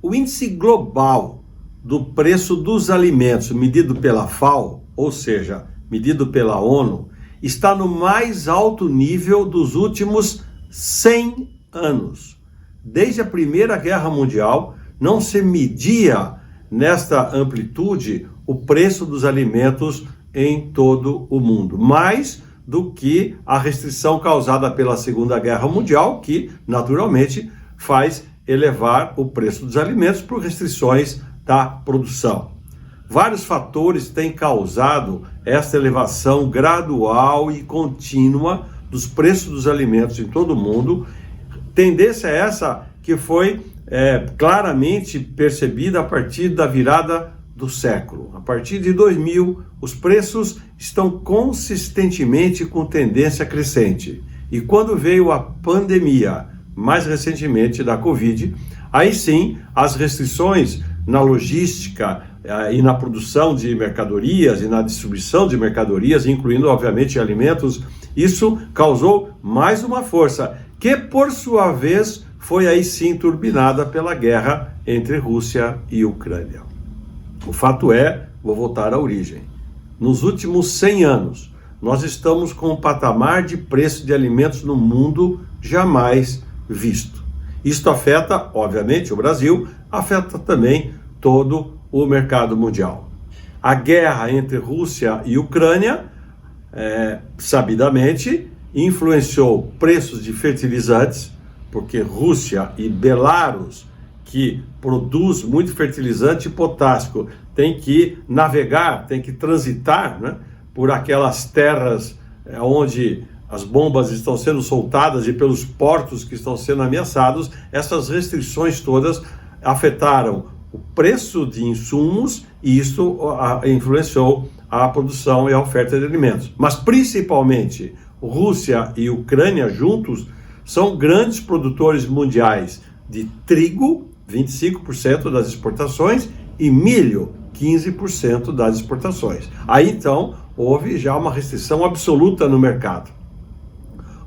O índice global do preço dos alimentos, medido pela FAO, ou seja, medido pela ONU, está no mais alto nível dos últimos 100 anos. Desde a Primeira Guerra Mundial, não se media nesta amplitude o preço dos alimentos em todo o mundo, mais do que a restrição causada pela Segunda Guerra Mundial, que naturalmente faz elevar o preço dos alimentos por restrições da produção. Vários fatores têm causado esta elevação gradual e contínua dos preços dos alimentos em todo o mundo. Tendência é essa que foi claramente percebida a partir da virada do século. A partir de 2000, os preços estão consistentemente com tendência crescente. E quando veio a pandemia, mais recentemente da Covid, aí sim as restrições na logística e na produção de mercadorias e na distribuição de mercadorias, incluindo obviamente alimentos, isso causou mais uma força, que por sua vez foi aí sim turbinada pela guerra entre Rússia e Ucrânia. O fato é, vou voltar à origem, nos últimos 100 anos, nós estamos com um patamar de preço de alimentos no mundo jamais visto. Isto afeta, obviamente, o Brasil, afeta também todo o mercado mundial. A guerra entre Rússia e Ucrânia, sabidamente, influenciou preços de fertilizantes, porque Rússia e Belarus, que produz muito fertilizante potássico, tem que navegar, tem que transitar, né, por aquelas terras onde as bombas estão sendo soltadas e pelos portos que estão sendo ameaçados. Essas restrições todas afetaram o preço de insumos e isso influenciou a produção e a oferta de alimentos. Mas principalmente Rússia e Ucrânia juntos são grandes produtores mundiais de trigo, 25% das exportações, e milho, 15% das exportações. Aí então houve já uma restrição absoluta no mercado.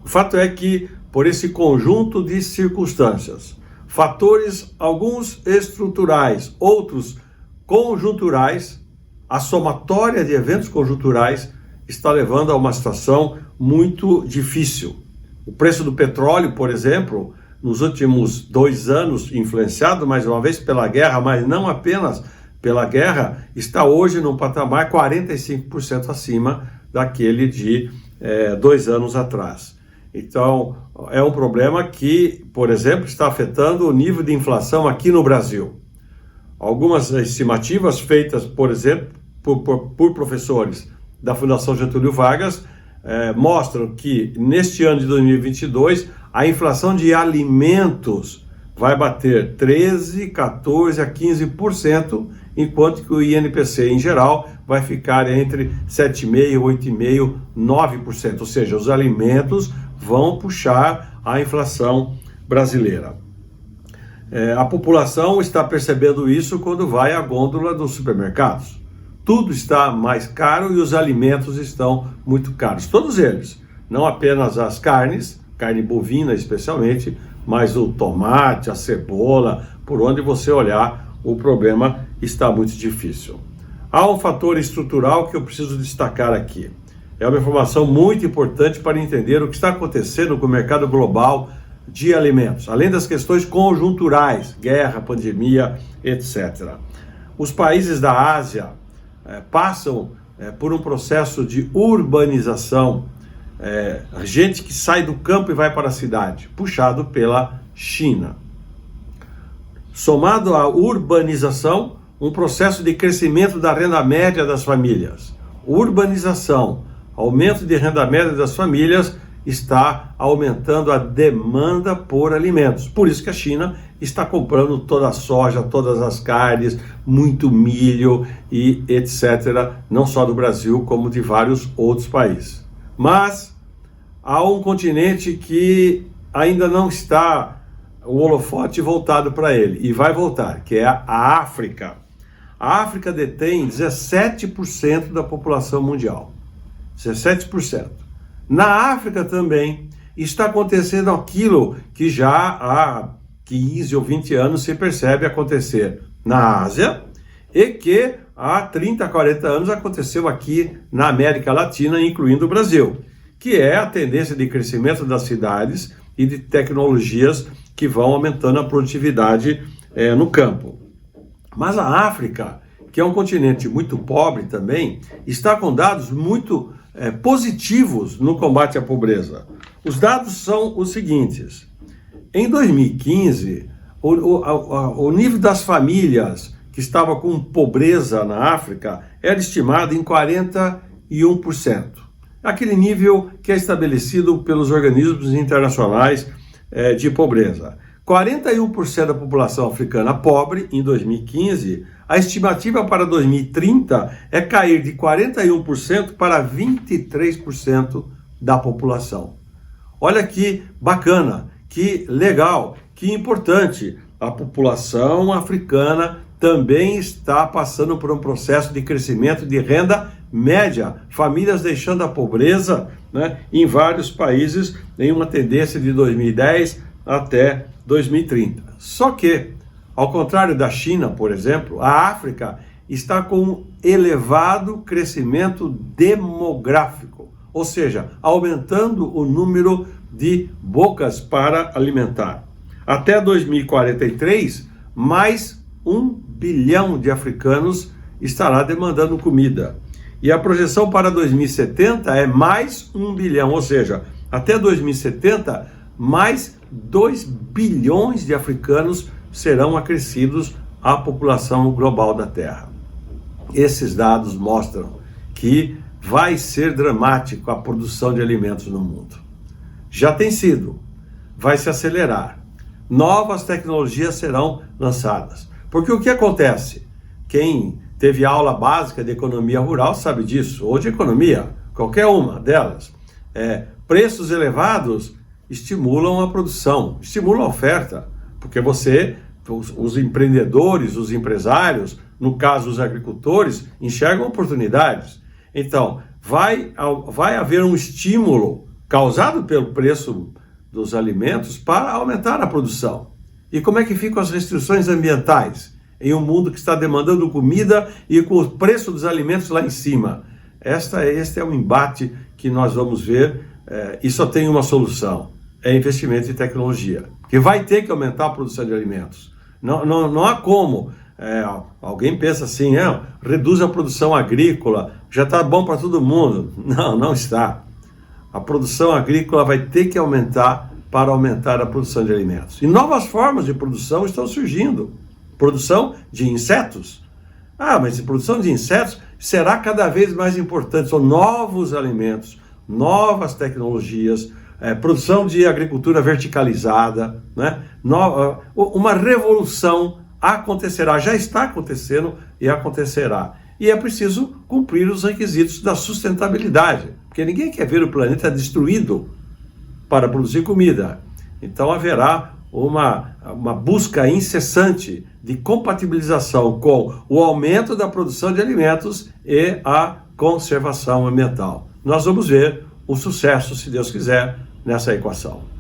O fato é que, por esse conjunto de circunstâncias, fatores, alguns estruturais, outros conjunturais, a somatória de eventos conjunturais está levando a uma situação muito difícil. O preço do petróleo, por exemplo, nos últimos 2 anos, influenciado mais uma vez pela guerra, mas não apenas pela guerra, está hoje num patamar 45% acima daquele de 2 anos atrás. Então, é um problema que, por exemplo, está afetando o nível de inflação aqui no Brasil. Algumas estimativas feitas, por exemplo, por professores da Fundação Getúlio Vargas, mostram que neste ano de 2022 a inflação de alimentos vai bater 13%, 14% a 15%, enquanto que o INPC em geral vai ficar entre 7,5%, 8,5%, 9%. Ou seja, os alimentos vão puxar a inflação brasileira. A população está percebendo isso quando vai à gôndola dos supermercados. Tudo está mais caro e os alimentos estão muito caros. Todos eles, não apenas as carnes, carne bovina especialmente, mas o tomate, a cebola, por onde você olhar, o problema está muito difícil. Há um fator estrutural que eu preciso destacar aqui. É uma informação muito importante para entender o que está acontecendo com o mercado global de alimentos, além das questões conjunturais, guerra, pandemia, etc. Os países da Ásia passam por um processo de urbanização, gente que sai do campo e vai para a cidade, puxado pela China. Somado à urbanização, um processo de crescimento da renda média das famílias. Urbanização, aumento de renda média das famílias está aumentando a demanda por alimentos. Por isso que a China está comprando toda a soja, todas as carnes, muito milho e etc., não só do Brasil, como de vários outros países. Mas há um continente que ainda não está o holofote voltado para ele, e vai voltar, que é a África. A África detém 17% da população mundial. 17%. Na África também está acontecendo aquilo que já há 15 ou 20 anos se percebe acontecer na Ásia e que há 30, 40 anos aconteceu aqui na América Latina, incluindo o Brasil, que é a tendência de crescimento das cidades e de tecnologias que vão aumentando a produtividade no campo. Mas a África, que é um continente muito pobre também, está com dados muito positivos no combate à pobreza. Os dados são os seguintes: em 2015, o nível das famílias que estava com pobreza na África era estimado em 41%. Aquele nível que é estabelecido pelos organismos internacionais de pobreza. 41% da população africana pobre em 2015, a estimativa para 2030 é cair de 41% para 23% da população. Olha que bacana, que legal, que importante. A população africana também está passando por um processo de crescimento de renda média, famílias deixando a pobreza, né, em vários países, em uma tendência de 2010 até 2030. Só que, ao contrário da China, por exemplo, a África está com um elevado crescimento demográfico, ou seja, aumentando o número de bocas para alimentar. Até 2043, mais 1 bilhão de africanos estará demandando comida. E a projeção para 2070 é mais 1 bilhão, ou seja, até 2070, mais 2 bilhões de africanos serão acrescidos à população global da Terra. Esses dados mostram que vai ser dramático a produção de alimentos no mundo. Já tem sido, vai se acelerar. Novas tecnologias serão lançadas. Porque o que acontece? Quem teve aula básica de economia rural sabe disso, ou de economia, qualquer uma delas. Preços elevados estimulam a produção, estimulam a oferta, porque os empreendedores, os empresários, no caso os agricultores, enxergam oportunidades. Então, vai haver um estímulo causado pelo preço dos alimentos para aumentar a produção. E como é que ficam as restrições ambientais em um mundo que está demandando comida e com o preço dos alimentos lá em cima? Este é um embate que nós vamos ver e só tem uma solução: é investimento em tecnologia, que vai ter que aumentar a produção de alimentos. Não há como. Alguém pensa assim, reduz a produção agrícola, já está bom para todo mundo. Não está. A produção agrícola vai ter que aumentar para aumentar a produção de alimentos. E novas formas de produção estão surgindo. Produção de insetos. Mas a produção de insetos será cada vez mais importante. São novos alimentos, novas tecnologias, produção de agricultura verticalizada, né? Uma revolução acontecerá, já está acontecendo e acontecerá. E é preciso cumprir os requisitos da sustentabilidade, porque ninguém quer ver o planeta destruído para produzir comida. Então haverá uma busca incessante de compatibilização com o aumento da produção de alimentos e a conservação ambiental. Nós vamos ver o sucesso, se Deus quiser, nessa equação.